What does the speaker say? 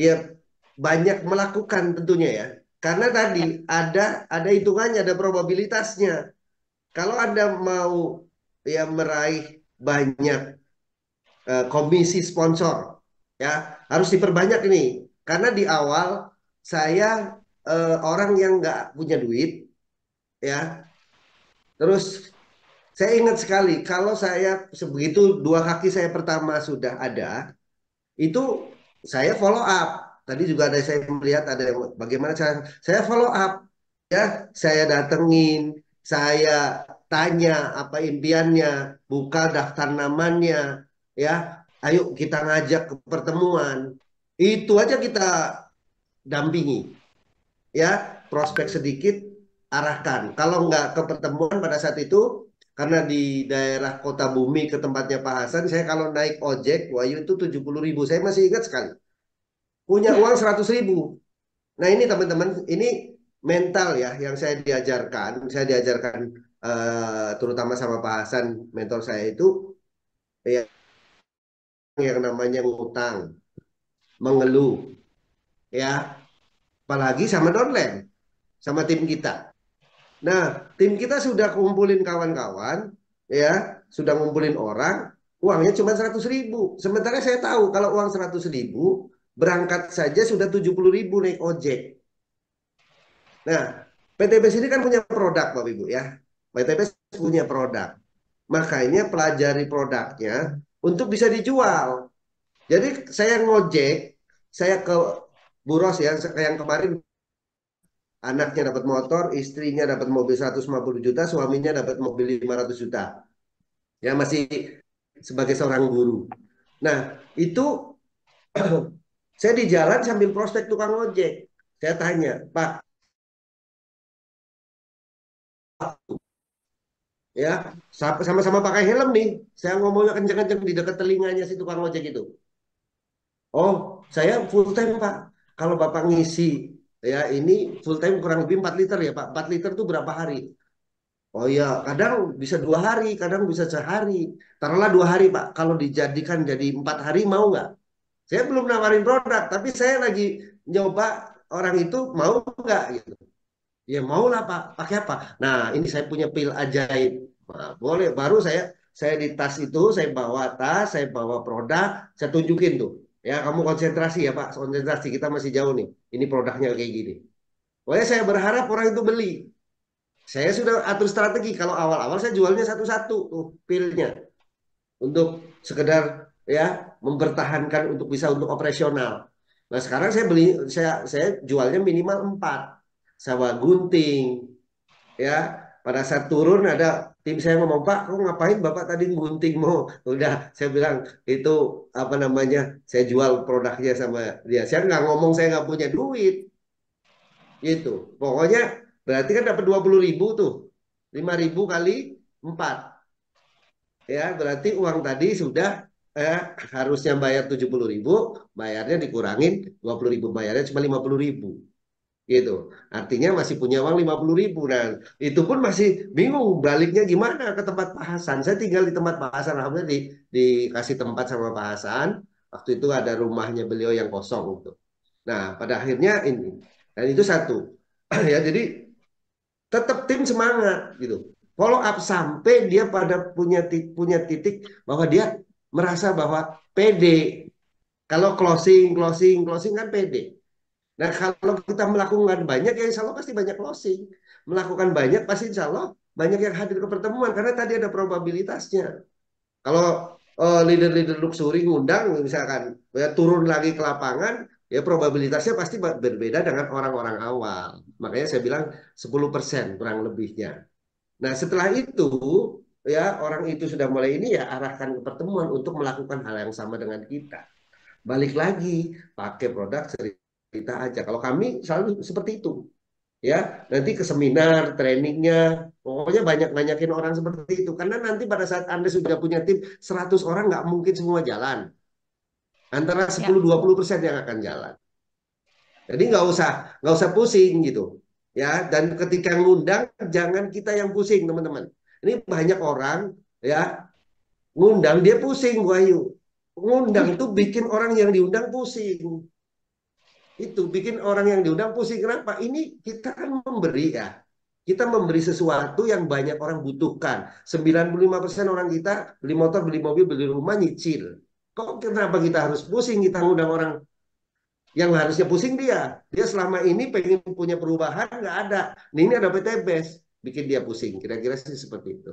ya banyak melakukan tentunya ya. Karena tadi Ya. ada hitungannya, ada probabilitasnya. Kalau Anda mau ya meraih banyak komisi sponsor, ya harus diperbanyak ini. Karena di awal saya orang yang nggak punya duit, ya. Terus saya ingat sekali kalau saya sebegitu dua kaki saya pertama sudah ada, itu saya follow up. Tadi juga ada saya melihat ada yang bagaimana saya follow up, ya. Saya datengin, saya tanya apa impiannya, buka daftar namanya, ya. Ayo kita ngajak ke pertemuan. Itu aja kita dampingi, ya. Prospek sedikit, arahkan. Kalau nggak ke pertemuan pada saat itu, karena di daerah Kota Bumi ke tempatnya Pak Hasan, saya kalau naik ojek Wahyu itu 70.000. Saya masih ingat sekali. Punya uang 100.000. Nah ini teman-teman, ini mental ya yang saya diajarkan. Saya diajarkan terutama sama Pak Hasan, mentor saya itu, ya, yang namanya ngutang, mengeluh, ya. Apalagi sama downline, sama tim kita. Nah, tim kita sudah kumpulin kawan-kawan, ya, sudah ngumpulin orang, uangnya cuma 100.000. Sementara saya tahu kalau uang 100.000, berangkat saja sudah 70.000 naik ojek. Nah, PTBS ini kan punya produk, Bapak Ibu ya. PTBS punya produk. Makanya pelajari produknya untuk bisa dijual. Jadi saya ngojek, saya ke Buros ya, kayak yang kemarin anaknya dapat motor, istrinya dapat mobil 150 juta, suaminya dapat mobil 500 juta. Ya masih sebagai seorang guru. Nah, itu saya di jalan sambil prospek tukang ojek. Saya tanya, Pak, ya sama-sama pakai helm nih. Saya ngomongnya kenceng-kenceng di dekat telinganya si tukang ojek itu. Oh, saya full time, Pak. Kalau Bapak ngisi ya ini full time kurang lebih 4 liter ya, Pak. 4 liter itu berapa hari? Oh iya, kadang bisa 2 hari, kadang bisa sehari. Taruhlah 2 hari, Pak. Kalau dijadikan jadi 4 hari, mau nggak? Saya belum nawarin produk, tapi saya lagi nyoba orang itu mau nggak gitu. Ya mau lah Pak, pakai apa? Nah ini saya punya pil ajaib. Nah, boleh, baru saya di tas itu, saya bawa tas, saya bawa produk, saya tunjukin tuh. Ya kamu konsentrasi ya Pak, konsentrasi kita masih jauh nih. Ini produknya kayak gini. Pokoknya saya berharap orang itu beli. Saya sudah atur strategi. Kalau awal-awal saya jualnya satu-satu tuh pilnya untuk sekedar ya mempertahankan untuk bisa untuk operasional. Nah sekarang saya jualnya minimal 4. Sawa gunting, ya. Pada saat turun ada tim saya ngomong, Pak, kok ngapain Bapak tadi gunting mau? Udah, saya bilang itu apa namanya? Saya jual produknya sama dia. Saya nggak ngomong saya nggak punya duit, gitu. Pokoknya berarti kan dapat 20.000 tuh, 5.000 kali 4. Ya berarti uang tadi sudah eh, harusnya bayar 70.000, bayarnya dikurangin 20.000, bayarnya cuma 50.000 gitu. Artinya masih punya uang 50.000. Nah itu pun masih bingung baliknya gimana ke tempat Pak Hasan. Saya tinggal di tempat Pak Hasan, alhamdulillah dikasih tempat sama Pak Hasan. Waktu itu ada rumahnya beliau yang kosong gitu. Nah pada akhirnya ini, dan itu satu. Ya jadi tetap tim semangat gitu, follow up sampai dia pada punya titik bahwa dia merasa bahwa pede. Kalau closing closing closing kan pede. Nah kalau kita melakukan banyak ya insya Allah pasti banyak closing, melakukan banyak pasti insya Allah banyak yang hadir ke pertemuan karena tadi ada probabilitasnya. Kalau leader-leader luxury ngundang misalkan ya turun lagi ke lapangan, ya probabilitasnya pasti berbeda dengan orang-orang awal. Makanya saya bilang 10% kurang lebihnya. Nah, setelah itu ya orang itu sudah mulai ini ya arahkan ke pertemuan untuk melakukan hal yang sama dengan kita. Balik lagi pakai produk cerita aja. Kalau kami selalu seperti itu. Ya, nanti ke seminar, trainingnya, pokoknya banyakin orang seperti itu. Karena nanti pada saat Anda sudah punya tim 100 orang nggak mungkin semua jalan. Antara Ya. 10-20% yang akan jalan. Jadi nggak usah pusing gitu. Ya, dan ketika ngundang jangan kita yang pusing, teman-teman. Ini banyak orang ya ngundang dia pusing, Wahyu. Ngundang tuh bikin orang yang diundang pusing. Itu bikin orang yang diundang pusing. Kenapa? Ini kita kan memberi ya. Kita memberi sesuatu yang banyak orang butuhkan. 95% orang kita beli motor, beli mobil, beli rumah, nyicil. Kok kenapa kita harus pusing? Kita ngundang orang yang harusnya pusing dia. Dia selama ini pengen punya perubahan, nggak ada. Nah, ini ada PTBS, bikin dia pusing. Kira-kira sih seperti itu.